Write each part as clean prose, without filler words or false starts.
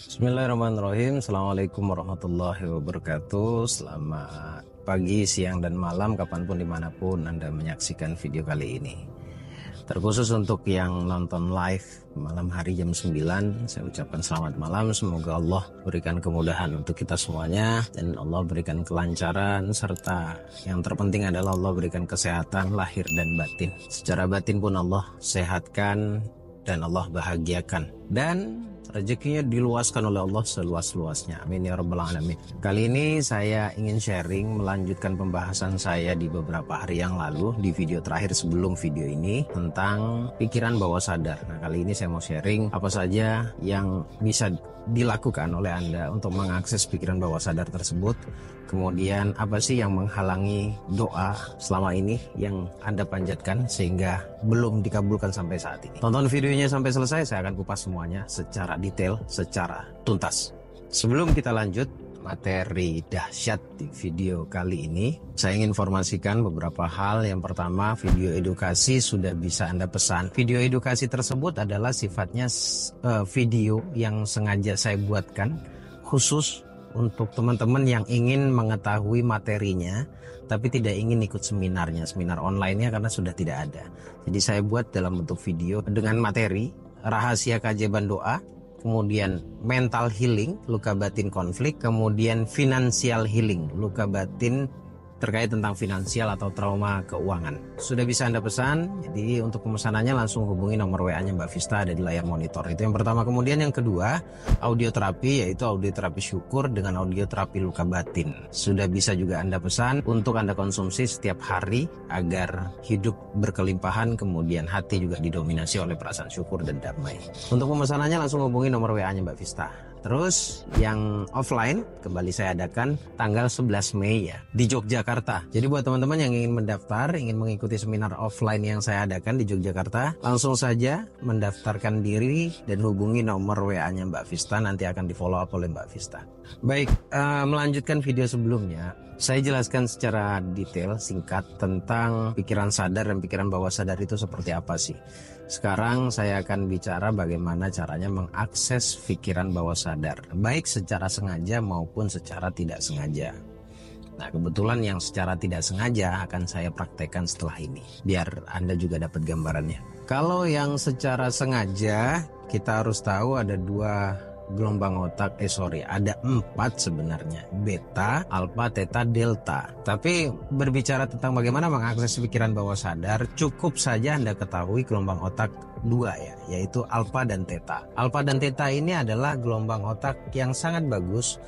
Bismillahirrahmanirrahim. Assalamualaikum warahmatullahi wabarakatuh. Selamat pagi, siang, dan malam kapanpun dimanapun Anda menyaksikan video kali ini. Terkhusus untuk yang nonton live malam hari jam 9, saya ucapkan selamat malam. Semoga Allah berikan kemudahan untuk kita semuanya dan Allah berikan kelancaran, serta yang terpenting adalah Allah berikan kesehatan lahir dan batin. Secara batin pun Allah sehatkan dan Allah bahagiakan, dan rezekinya diluaskan oleh Allah seluas-luasnya. Amin ya rabbal alamin. Kali ini saya ingin sharing, melanjutkan pembahasan saya di beberapa hari yang lalu di video terakhir sebelum video ini tentang pikiran bawah sadar. Nah, kali ini saya mau sharing apa saja yang bisa dilakukan oleh Anda untuk mengakses pikiran bawah sadar tersebut. Kemudian apa sih yang menghalangi doa selama ini yang Anda panjatkan sehingga belum dikabulkan sampai saat ini. Tonton videonya sampai selesai, saya akan kupas semuanya secara detail, secara tuntas. Sebelum kita lanjut materi dahsyat di video kali ini, saya ingin informasikan beberapa hal. Yang pertama, video edukasi sudah bisa Anda pesan. Video edukasi tersebut adalah sifatnya video yang sengaja saya buatkan khusus untuk teman-teman yang ingin mengetahui materinya tapi tidak ingin ikut seminarnya, seminar online-nya, karena sudah tidak ada. Jadi saya buat dalam bentuk video dengan materi rahasia keajaiban doa, kemudian mental healing, luka batin konflik, kemudian financial healing, luka batin terkait tentang finansial atau trauma keuangan. Sudah bisa Anda pesan, jadi untuk pemesanannya langsung hubungi nomor WA-nya Mbak Vista, ada di layar monitor. Itu yang pertama. Kemudian yang kedua, audioterapi, yaitu audioterapi syukur dengan audioterapi luka batin. Sudah bisa juga Anda pesan untuk Anda konsumsi setiap hari agar hidup berkelimpahan, kemudian hati juga didominasi oleh perasaan syukur dan damai. Untuk pemesanannya langsung hubungi nomor WA-nya Mbak Vista. Terus yang offline kembali saya adakan tanggal 11 Mei ya di Yogyakarta. Jadi buat teman-teman yang ingin mendaftar, ingin mengikuti seminar offline yang saya adakan di Yogyakarta, langsung saja mendaftarkan diri dan hubungi nomor WA-nya Mbak Vista, nanti akan di follow up oleh Mbak Vista. Baik, melanjutkan video sebelumnya, saya jelaskan secara detail singkat tentang pikiran sadar dan pikiran bawah sadar itu seperti apa sih. Sekarang saya akan bicara bagaimana caranya mengakses pikiran bawah sadar, baik secara sengaja maupun secara tidak sengaja. Nah, kebetulan yang secara tidak sengaja akan saya praktekkan setelah ini, biar Anda juga dapat gambarannya. Kalau yang secara sengaja, kita harus tahu ada dua gelombang otak, ada 4 sebenarnya, beta, alfa, theta, delta. Tapi berbicara tentang bagaimana mengakses pikiran bawah sadar, cukup saja Anda ketahui gelombang otak 2 ya, yaitu alfa dan theta. Alfa dan theta ini adalah gelombang otak yang sangat bagus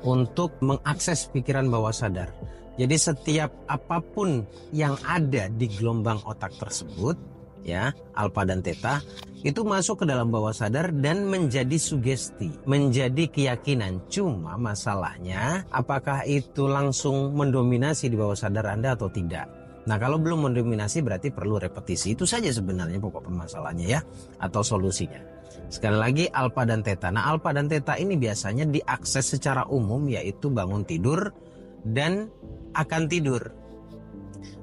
untuk mengakses pikiran bawah sadar. Jadi setiap apapun yang ada di gelombang otak tersebut, ya, alfa dan theta, itu masuk ke dalam bawah sadar dan menjadi sugesti, menjadi keyakinan. Cuma masalahnya apakah itu langsung mendominasi di bawah sadar Anda atau tidak. Nah, kalau belum mendominasi berarti perlu repetisi. Itu saja sebenarnya pokok permasalahannya ya, atau solusinya. Sekali lagi, alfa dan theta. Nah, alfa dan theta ini biasanya diakses secara umum, yaitu bangun tidur dan akan tidur.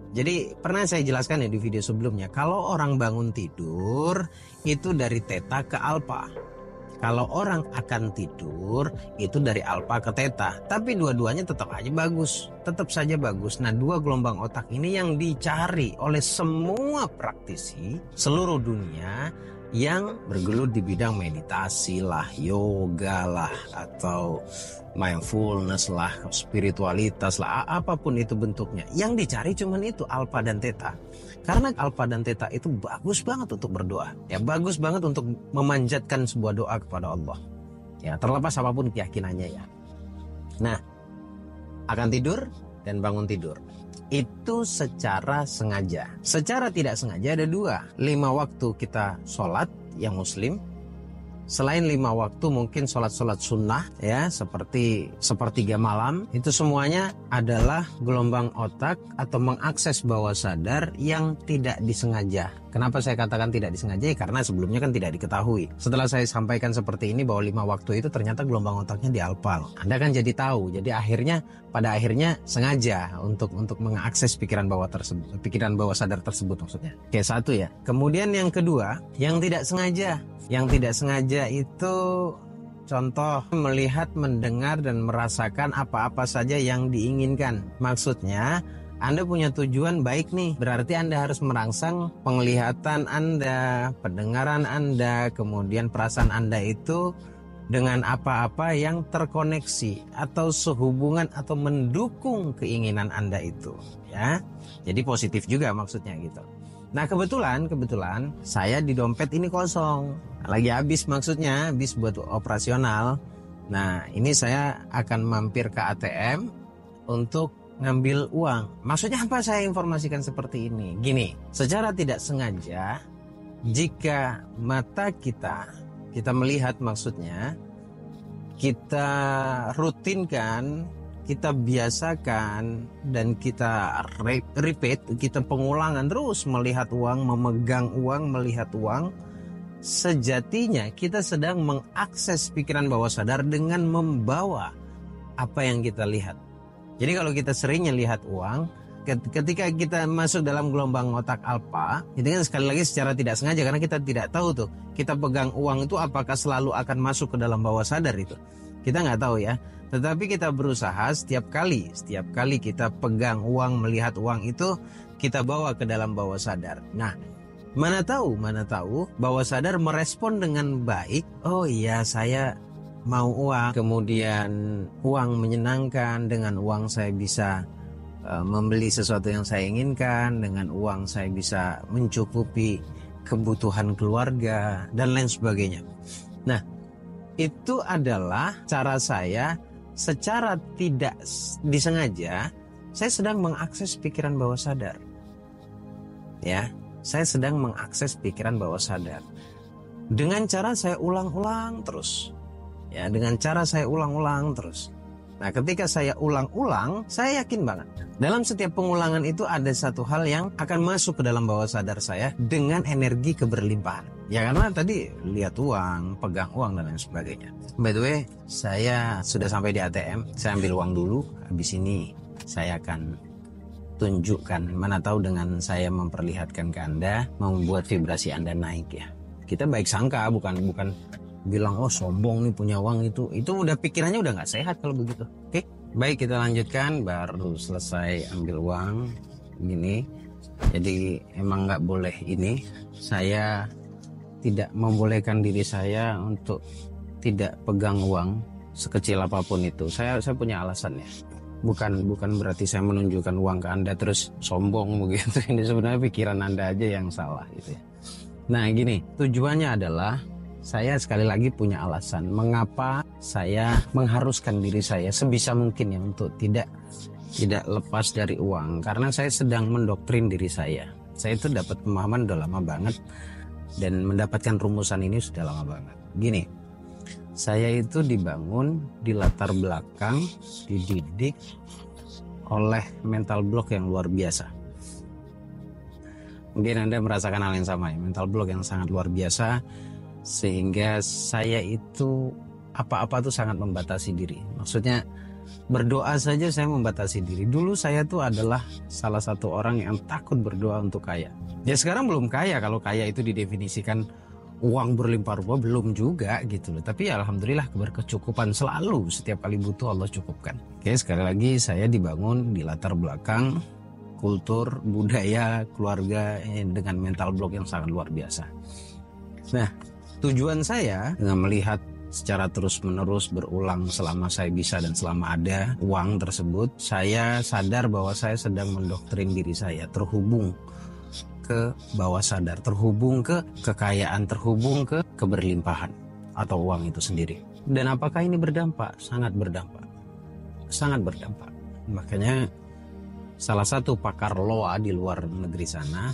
Jadi pernah saya jelaskan ya di video sebelumnya, kalau orang bangun tidur itu dari theta ke alfa. Kalau orang akan tidur itu dari alfa ke theta. Tapi dua-duanya tetap aja bagus, tetap saja bagus. Nah, dua gelombang otak ini yang dicari oleh semua praktisi seluruh dunia yang bergelut di bidang meditasi lah, yoga lah, atau mindfulness lah, spiritualitas lah, apapun itu bentuknya. Yang dicari cuman itu, alfa dan theta. Karena alfa dan theta itu bagus banget untuk berdoa. Ya, bagus banget untuk memanjatkan sebuah doa kepada Allah. Ya, terlepas apapun keyakinannya ya. Nah, akan tidur dan bangun tidur itu secara sengaja. Secara tidak sengaja ada 2. 5 waktu kita sholat yang muslim. Selain 5 waktu mungkin sholat-sholat sunnah ya, seperti sepertiga malam. Itu semuanya adalah gelombang otak atau mengakses bawah sadar yang tidak disengaja. Kenapa saya katakan tidak disengaja? Karena sebelumnya kan tidak diketahui. Setelah saya sampaikan seperti ini bahwa 5 waktu itu ternyata gelombang otaknya dialpal. Anda kan jadi tahu. Jadi pada akhirnya sengaja untuk mengakses pikiran bawah sadar tersebut maksudnya. Oke, 1 ya. Kemudian yang kedua, yang tidak sengaja. Yang tidak sengaja itu contoh melihat, mendengar, dan merasakan apa-apa saja yang diinginkan. Maksudnya, Anda punya tujuan baik nih, berarti Anda harus merangsang penglihatan Anda, pendengaran Anda, kemudian perasaan Anda itu dengan apa-apa yang terkoneksi atau sehubungan atau mendukung keinginan Anda itu, ya. Jadi positif juga maksudnya gitu. Nah, kebetulan saya di dompet ini kosong. Lagi habis, maksudnya habis buat operasional. Nah, ini saya akan mampir ke ATM untuk ngambil uang. Maksudnya apa saya informasikan seperti ini? Gini, secara tidak sengaja jika mata kita melihat, maksudnya kita rutinkan, kita biasakan, dan kita repeat, kita pengulangan terus melihat uang, memegang uang, melihat uang. Sejatinya kita sedang mengakses pikiran bawah sadar dengan membawa apa yang kita lihat. Jadi kalau kita seringnya lihat uang, ketika kita masuk dalam gelombang otak alfa, itu kan sekali lagi secara tidak sengaja, karena kita tidak tahu tuh, kita pegang uang itu apakah selalu akan masuk ke dalam bawah sadar itu. Kita nggak tahu ya. Tetapi kita berusaha setiap kali kita pegang uang, melihat uang itu, kita bawa ke dalam bawah sadar. Nah, mana tahu bawah sadar merespon dengan baik. Oh iya, saya mau uang. Kemudian uang menyenangkan, dengan uang saya bisa membeli sesuatu yang saya inginkan, dengan uang saya bisa mencukupi kebutuhan keluarga, dan lain sebagainya. Nah, itu adalah cara saya secara tidak disengaja, saya sedang mengakses pikiran bawah sadar. Ya, saya sedang mengakses pikiran bawah sadar. Dengan cara saya ulang-ulang terus. Ya, dengan cara saya ulang-ulang terus. Nah, ketika saya ulang-ulang, saya yakin banget dalam setiap pengulangan itu ada satu hal yang akan masuk ke dalam bawah sadar saya dengan energi keberlimpahan. Ya, karena tadi lihat uang, pegang uang, dan lain sebagainya. By the way, saya sudah sampai di ATM. Saya ambil uang dulu. Habis ini saya akan tunjukkan, mana tahu dengan saya memperlihatkan ke Anda, membuat vibrasi Anda naik ya. Kita baik sangka, bukan bilang oh sombong nih punya uang itu udah pikirannya udah nggak sehat kalau begitu. Oke, baik, kita lanjutkan. Baru selesai ambil uang gini, jadi emang nggak boleh ini. Saya tidak membolehkan diri saya untuk tidak pegang uang sekecil apapun itu. Saya punya alasannya. Bukan berarti saya menunjukkan uang ke Anda terus sombong begitu. Ini sebenarnya pikiran Anda aja yang salah gitu ya. Nah, gini, tujuannya adalah saya sekali lagi punya alasan mengapa saya mengharuskan diri saya sebisa mungkin ya untuk tidak lepas dari uang, karena saya sedang mendoktrin diri saya. Saya itu dapat pemahaman udah lama banget dan mendapatkan rumusan ini sudah lama banget. Gini, saya itu dibangun di latar belakang, dididik oleh mental block yang luar biasa. Mungkin Anda merasakan hal yang sama ya, mental block yang sangat luar biasa, sehingga saya itu apa-apa tuh sangat membatasi diri. Maksudnya berdoa saja saya membatasi diri. Dulu saya tuh adalah salah satu orang yang takut berdoa untuk kaya. Ya sekarang belum kaya, kalau kaya itu didefinisikan uang berlimpah ruah, belum juga gitu loh. Tapi ya alhamdulillah berkecukupan selalu, setiap kali butuh Allah cukupkan. Oke, sekali lagi saya dibangun di latar belakang kultur, budaya, keluarga dengan mental block yang sangat luar biasa. Nah, tujuan saya dengan melihat secara terus-menerus berulang selama saya bisa dan selama ada uang tersebut, saya sadar bahwa saya sedang mendoktrin diri saya terhubung ke bawah sadar, terhubung ke kekayaan, terhubung ke keberlimpahan atau uang itu sendiri. Dan apakah ini berdampak? Sangat berdampak. Sangat berdampak. Makanya salah satu pakar loa di luar negeri sana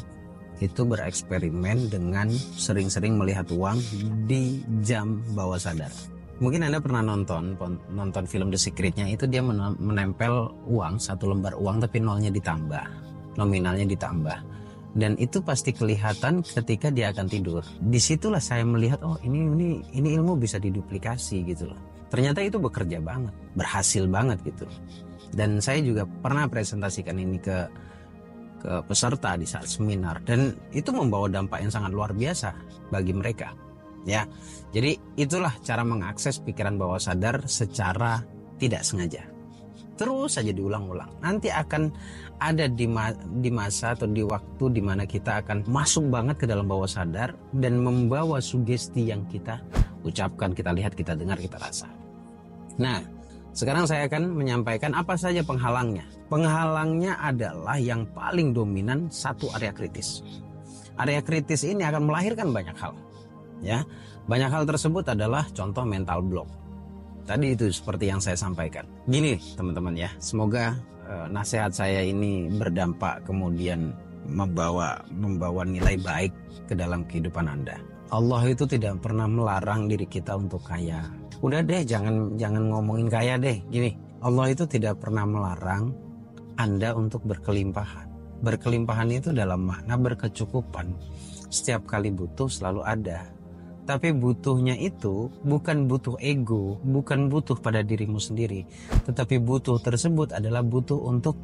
itu bereksperimen dengan sering-sering melihat uang di jam bawah sadar. Mungkin Anda pernah nonton film The Secret-nya, itu dia menempel uang, satu lembar uang tapi nolnya ditambah, nominalnya ditambah. Dan itu pasti kelihatan ketika dia akan tidur. Disitulah saya melihat, oh ini ilmu bisa diduplikasi gitu loh. Ternyata itu bekerja banget, berhasil banget gitu. Dan saya juga pernah presentasikan ini ke peserta di saat seminar, dan itu membawa dampak yang sangat luar biasa bagi mereka. Ya, jadi itulah cara mengakses pikiran bawah sadar secara tidak sengaja. Terus saja diulang-ulang. Nanti akan ada di masa atau di waktu di mana kita akan masuk banget ke dalam bawah sadar dan membawa sugesti yang kita ucapkan, kita lihat, kita dengar, kita rasa. Nah, sekarang saya akan menyampaikan apa saja penghalangnya. Penghalangnya adalah yang paling dominan satu area kritis. Area kritis ini akan melahirkan banyak hal. Ya, banyak hal tersebut adalah contoh mental block. Tadi itu seperti yang saya sampaikan. Gini teman-teman ya, semoga nasihat saya ini berdampak kemudian membawa nilai baik ke dalam kehidupan Anda. Allah itu tidak pernah melarang diri kita untuk kaya. Udah deh, jangan ngomongin kaya deh. Gini, Allah itu tidak pernah melarang Anda untuk berkelimpahan. Berkelimpahan itu dalam makna berkecukupan. Setiap kali butuh selalu ada. Tapi butuhnya itu bukan butuh ego, bukan butuh pada dirimu sendiri. Tetapi butuh tersebut adalah butuh untuk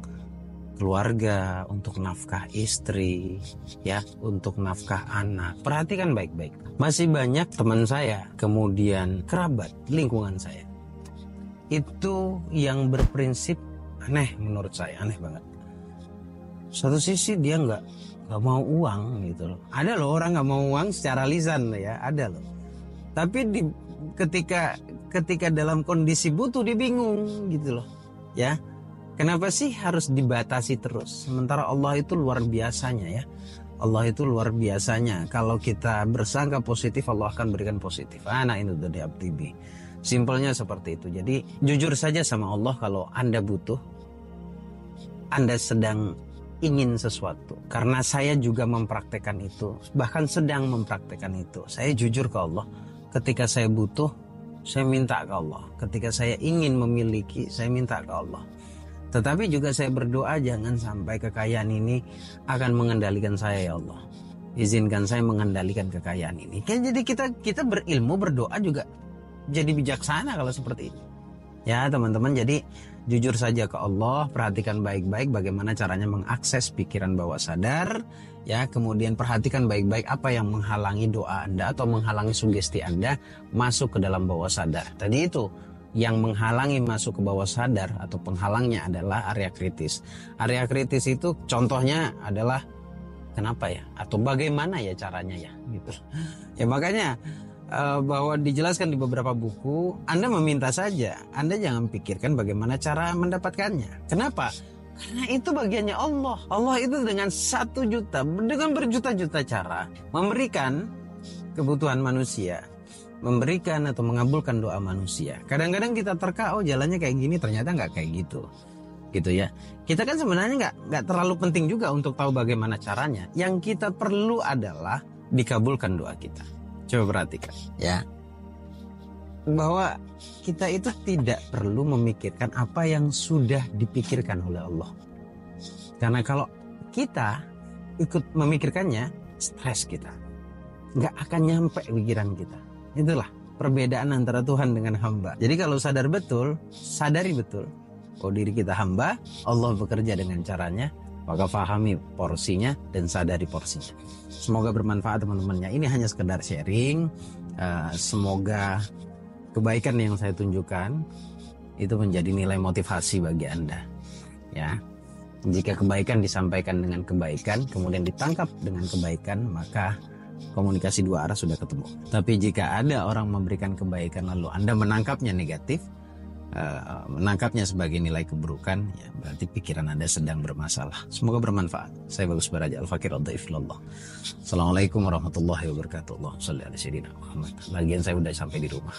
keluarga, untuk nafkah istri, ya, untuk nafkah anak. Perhatikan baik-baik. Masih banyak teman saya, kemudian kerabat, lingkungan saya, itu yang berprinsip aneh menurut saya, aneh banget. Satu sisi dia nggak mau uang gitu loh. Ada loh orang nggak mau uang secara lisan ya, ada loh. Tapi ketika dalam kondisi butuh dia bingung gitu loh. Ya, kenapa sih harus dibatasi terus? Sementara Allah itu luar biasanya ya. Allah itu luar biasanya. Kalau kita bersangka positif, Allah akan berikan positif. Anak itu dari abdibi. Simpelnya seperti itu. Jadi jujur saja sama Allah kalau Anda butuh, Anda sedang ingin sesuatu. Karena saya juga mempraktekkan itu, bahkan sedang mempraktekkan itu. Saya jujur ke Allah, ketika saya butuh, saya minta ke Allah. Ketika saya ingin memiliki, saya minta ke Allah. Tetapi juga saya berdoa jangan sampai kekayaan ini akan mengendalikan saya ya Allah. Izinkan saya mengendalikan kekayaan ini. Jadi kita berilmu, berdoa juga jadi bijaksana kalau seperti ini. Ya teman-teman, jadi jujur saja ke Allah, perhatikan baik-baik bagaimana caranya mengakses pikiran bawah sadar, ya, kemudian perhatikan baik-baik apa yang menghalangi doa Anda atau menghalangi sugesti Anda masuk ke dalam bawah sadar. Tadi itu, yang menghalangi masuk ke bawah sadar atau penghalangnya adalah area kritis. Area kritis itu contohnya adalah kenapa ya, atau bagaimana ya caranya ya, gitu. Ya makanya bahwa dijelaskan di beberapa buku, Anda meminta saja, Anda jangan pikirkan bagaimana cara mendapatkannya. Kenapa? Karena itu bagiannya Allah. Allah itu dengan 1 juta, dengan berjuta-juta cara memberikan kebutuhan manusia, memberikan atau mengabulkan doa manusia. Kadang-kadang kita terka, oh jalannya kayak gini, ternyata nggak kayak gitu ya. Kita kan sebenarnya nggak terlalu penting juga untuk tahu bagaimana caranya. Yang kita perlu adalah dikabulkan doa kita. Coba perhatikan ya, bahwa kita itu tidak perlu memikirkan apa yang sudah dipikirkan oleh Allah. Karena kalau kita ikut memikirkannya, stres kita, nggak akan nyampe pikiran kita. Itulah perbedaan antara Tuhan dengan hamba. Jadi kalau sadar betul, sadari betul, oh diri kita hamba, Allah bekerja dengan caranya, maka fahami porsinya dan sadari porsinya. Semoga bermanfaat teman-temannya. Ini hanya sekedar sharing. Semoga kebaikan yang saya tunjukkan itu menjadi nilai motivasi bagi Anda. Ya, jika kebaikan disampaikan dengan kebaikan, kemudian ditangkap dengan kebaikan, maka komunikasi dua arah sudah ketemu. Tapi jika ada orang memberikan kebaikan lalu Anda menangkapnya negatif, menangkapnya sebagai nilai keburukan, ya berarti pikiran Anda sedang bermasalah. Semoga bermanfaat. Saya Bagus Baraja, Al-Fakir Al-Daifillallah. Assalamualaikum warahmatullahi wabarakatuh. Allahumma shalli ala sayyidina Muhammad. Lagian saya udah sampai di rumah.